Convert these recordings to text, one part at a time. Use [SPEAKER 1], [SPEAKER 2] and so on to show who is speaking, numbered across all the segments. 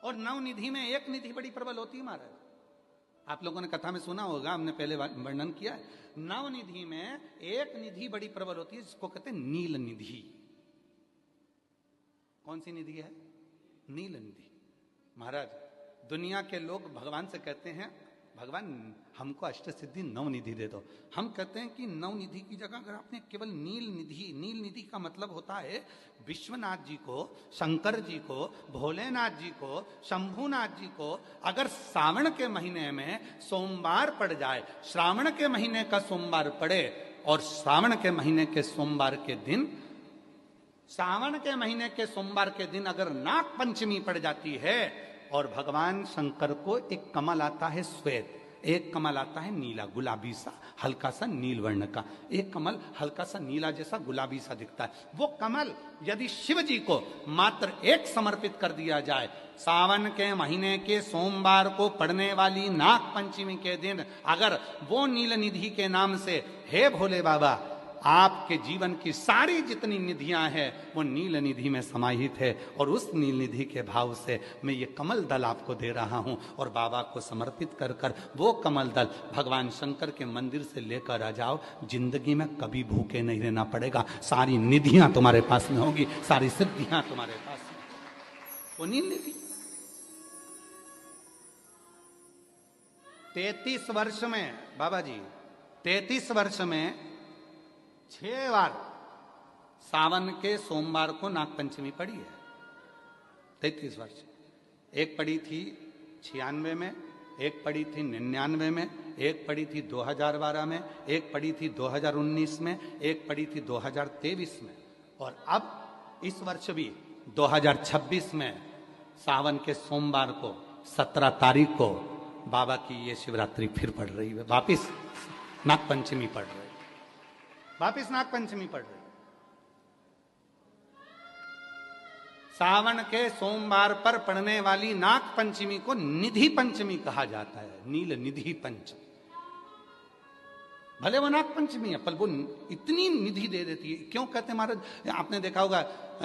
[SPEAKER 1] और नवनिधि में एक निधि बड़ी प्रबल होती है महाराज। आप लोगों ने कथा में सुना होगा, हमने पहले वर्णन किया है। नवनिधि में एक निधि बड़ी प्रबल होती है जिसको कहते हैं नील निधि। कौन सी निधि है? नील निधि। महाराज दुनिया के लोग भगवान से कहते हैं भगवान हमको अष्ट सिद्धि नवनिधि दे दो। हम कहते हैं कि नवनिधि की जगह अगर आपने केवल नील निधि का मतलब होता है विश्वनाथ जी को, शंकर जी को, भोलेनाथ जी को, शंभुनाथ जी को अगर सावन के महीने में सोमवार पड़ जाए, श्रावण के महीने का सोमवार पड़े और सावन के महीने के सोमवार के दिन, सावन के महीने के सोमवार के दिन अगर नाग पंचमी पड़ जाती है और भगवान शंकर को एक कमल आता है श्वेत, एक कमल आता है नीला, गुलाबी सा, हल्का सा नील वर्ण का, एक कमल हल्का सा नीला जैसा गुलाबी सा दिखता है। वो कमल यदि शिव जी को मात्र एक समर्पित कर दिया जाए, सावन के महीने के सोमवार को पड़ने वाली नाग पंचमी के दिन अगर वो नील निधि के नाम से, हे भोले बाबा आपके जीवन की सारी जितनी निधियां हैं वो नील निधि में समाहित है, और उस नील निधि के भाव से मैं ये कमल दल आपको दे रहा हूं और बाबा को समर्पित कर कर वो कमल दल भगवान शंकर के मंदिर से लेकर आ जाओ, जिंदगी में कभी भूखे नहीं रहना पड़ेगा, सारी निधियां तुम्हारे पास में होगी, सारी सिद्धियां तुम्हारे पास में। वो नील निधि 33 वर्ष में बाबा जी, 33 वर्ष में 6 बार सावन के सोमवार को नागपंचमी पड़ी है। 33 वर्ष। एक पड़ी थी 96 में, एक पड़ी थी 99 में, एक पड़ी थी 2012 में, एक पड़ी थी 2019 में, एक पड़ी थी 2023 में, और अब इस वर्ष भी 2026 में सावन के सोमवार को 17 तारीख को बाबा की ये शिवरात्रि फिर पड़ रही है, वापिस नागपंचमी पड़ रही है, वापिस नागपंचमी पड़ रही। सावन के सोमवार पर पड़ने वाली नाग पंचमी को निधि पंचमी कहा जाता है, नील निधि पंचमी। भले वो नाग पंचमी है पर वो इतनी निधि दे देती है। क्यों कहते हैं महाराज? आपने देखा होगा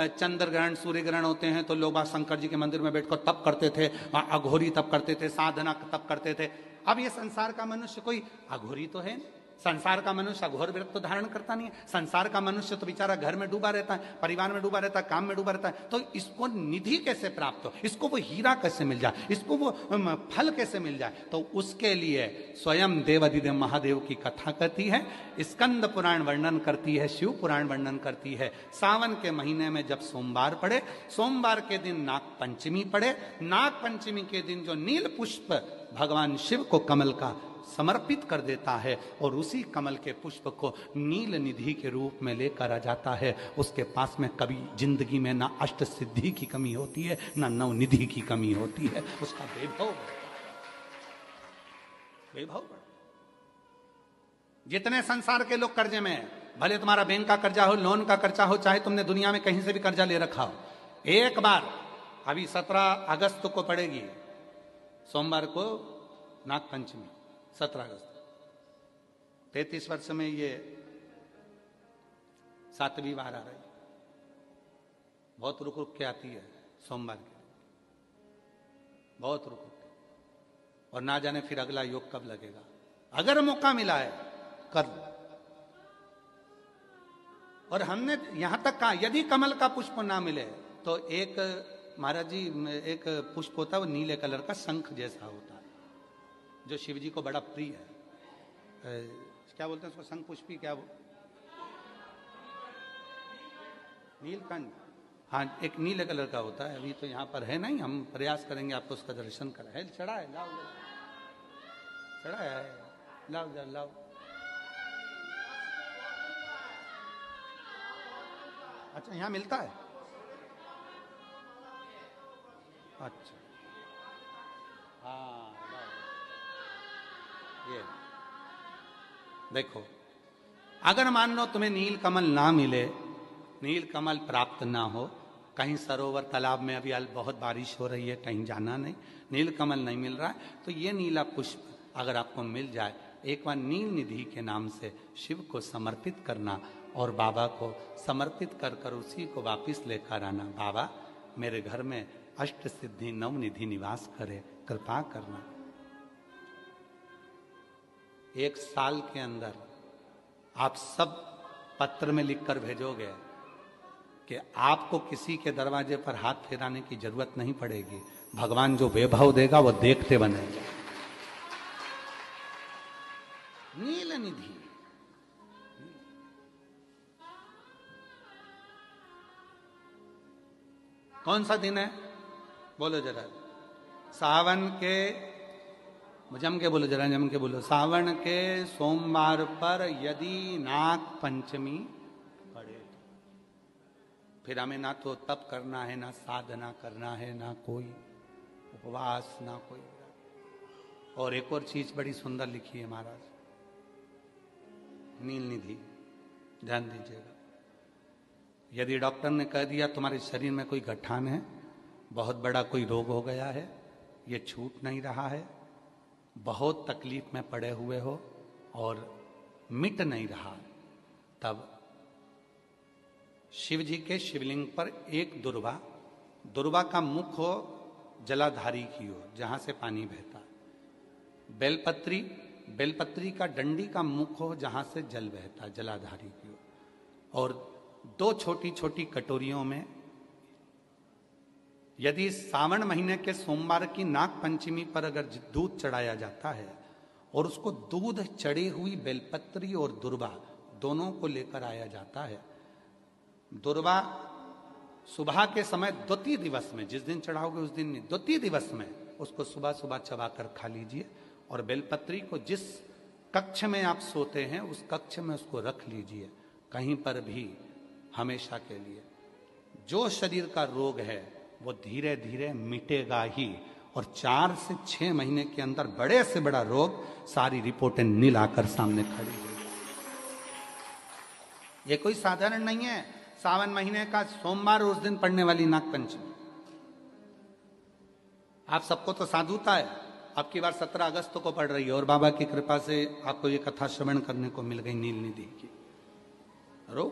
[SPEAKER 1] चंद्र ग्रहण, सूर्य ग्रहण होते हैं तो लोग शंकर जी के मंदिर में बैठकर तप करते थे, अघोरी तप करते थे, साधना तप करते थे। अब ये संसार का मनुष्य कोई अघोरी तो है नहीं, संसार का मनुष्य अघोर व्रत तो धारण करता नहीं है। संसार का मनुष्य तो बेचारा घर में डूबा रहता है, परिवार में डूबा रहता है, काम में डूबा रहता है। तो इसको निधि कैसे प्राप्त हो, इसको वो हीरा कैसे मिल जाए, इसको वो फल कैसे मिल जाए? तो उसके लिए स्वयं देवाधिदेव महादेव की कथा कहती है, स्कंद पुराण वर्णन करती है, शिव पुराण वर्णन करती है। सावन के महीने में जब सोमवार पड़े, सोमवार के दिन नाग पंचमी पड़े, नाग पंचमी के दिन जो नील पुष्प भगवान शिव को कमल का समर्पित कर देता है और उसी कमल के पुष्प को नील निधि के रूप में लेकर आ जाता है, उसके पास में कभी जिंदगी में ना अष्ट सिद्धि की कमी होती है, ना नव निधि की कमी होती है। उसका वैभव जितने संसार के लोग कर्जे में, भले तुम्हारा बैंक का कर्जा हो, लोन का कर्जा हो, चाहे तुमने दुनिया में कहीं से भी कर्जा ले रखा हो, एक बार अभी 17 अगस्त को पड़ेगी, सोमवार को नाग पंचमी, 17 अगस्त। 33 वर्ष में ये 7वीं बार आ रही, बहुत रुक रुक के आती है सोमवार के, बहुत रुक रुक के, और ना जाने फिर अगला योग कब लगेगा। अगर मौका मिला है कर लो। और हमने यहां तक कहा यदि कमल का पुष्प ना मिले तो एक महाराज जी एक पुष्प होता है, वो नीले कलर का शंख जैसा होता है, जो शिव जी को बड़ा प्रिय है। क्या बोलते हैं उसको, शंख पुष्पी, क्या वो नीलकंठ, हाँ एक नीले कलर का होता है। अभी तो यहाँ पर है नहीं, हम प्रयास करेंगे आपको उसका दर्शन कराए। चढ़ा है, लाओ चढ़ा है, लाओ जा लाओ। अच्छा यहाँ मिलता है, अच्छा हाँ ये देखो, अगर मान लो तुम्हें नील कमल ना मिले, नील कमल प्राप्त ना हो, कहीं सरोवर तालाब में अभी बहुत बारिश हो रही है, कहीं जाना नहीं, नील कमल नहीं मिल रहा है, तो ये नीला पुष्प अगर आपको मिल जाए, एक बार नील निधि के नाम से शिव को समर्पित करना और बाबा को समर्पित कर कर उसी को वापिस लेकर आना। बाबा मेरे घर में अष्ट सिद्धि नवनिधि निवास करे, कृपा करना। 1 साल के अंदर आप सब पत्र में लिखकर भेजोगे कि आपको किसी के दरवाजे पर हाथ फेराने की जरूरत नहीं पड़ेगी, भगवान जो वैभव देगा वो देखते बनेगा। नील निधि, कौन सा दिन है बोलो जरा? सावन के, जम के बोलो जरा, जम के बोलो। सावन के सोमवार पर यदि नाग पंचमी पड़े, फिर हमें ना तो तप करना है, ना साधना करना है, ना कोई उपवास, ना कोई। और एक और चीज बड़ी सुंदर लिखी है महाराज, नील निधि, ध्यान दीजिएगा। यदि डॉक्टर ने कह दिया तुम्हारे शरीर में कोई गठान है, बहुत बड़ा कोई रोग हो गया है, ये छूट नहीं रहा है, बहुत तकलीफ में पड़े हुए हो और मिट नहीं रहा, तब शिव जी के शिवलिंग पर एक दुर्वा, दुर्वा का मुख हो जलाधारी की ओर जहां से पानी बहता, बेलपत्री, बेलपत्री का डंडी का मुख हो जहां से जल बहता जलाधारी की ओर, और 2 छोटी छोटी कटोरियों में, यदि सावन महीने के सोमवार की नाग पंचमी पर अगर दूध चढ़ाया जाता है और उसको दूध चढ़ी हुई बेलपत्री और दुर्वा दोनों को लेकर आया जाता है, दुर्वा सुबह के समय द्वितीय दिवस में, जिस दिन चढ़ाओगे उस दिन नहीं, द्वितीय दिवस में उसको सुबह सुबह चबाकर खा लीजिए, और बेलपत्री को जिस कक्ष में आप सोते हैं उस कक्ष में उसको रख लीजिए, कहीं पर भी हमेशा के लिए। जो शरीर का रोग है वो धीरे धीरे मिटेगा ही, और 4 से 6 महीने के अंदर बड़े से बड़ा रोग सारी रिपोर्टें नील आकर सामने खड़ी होगी। ये कोई साधारण नहीं है सावन महीने का सोमवार उस दिन पड़ने वाली नाग पंचमी। आप सबको तो साधुता है, अब की बार 17 अगस्त को पड़ रही है, और बाबा की कृपा से आपको ये कथा श्रवण करने को मिल गई नील निधि की। रोग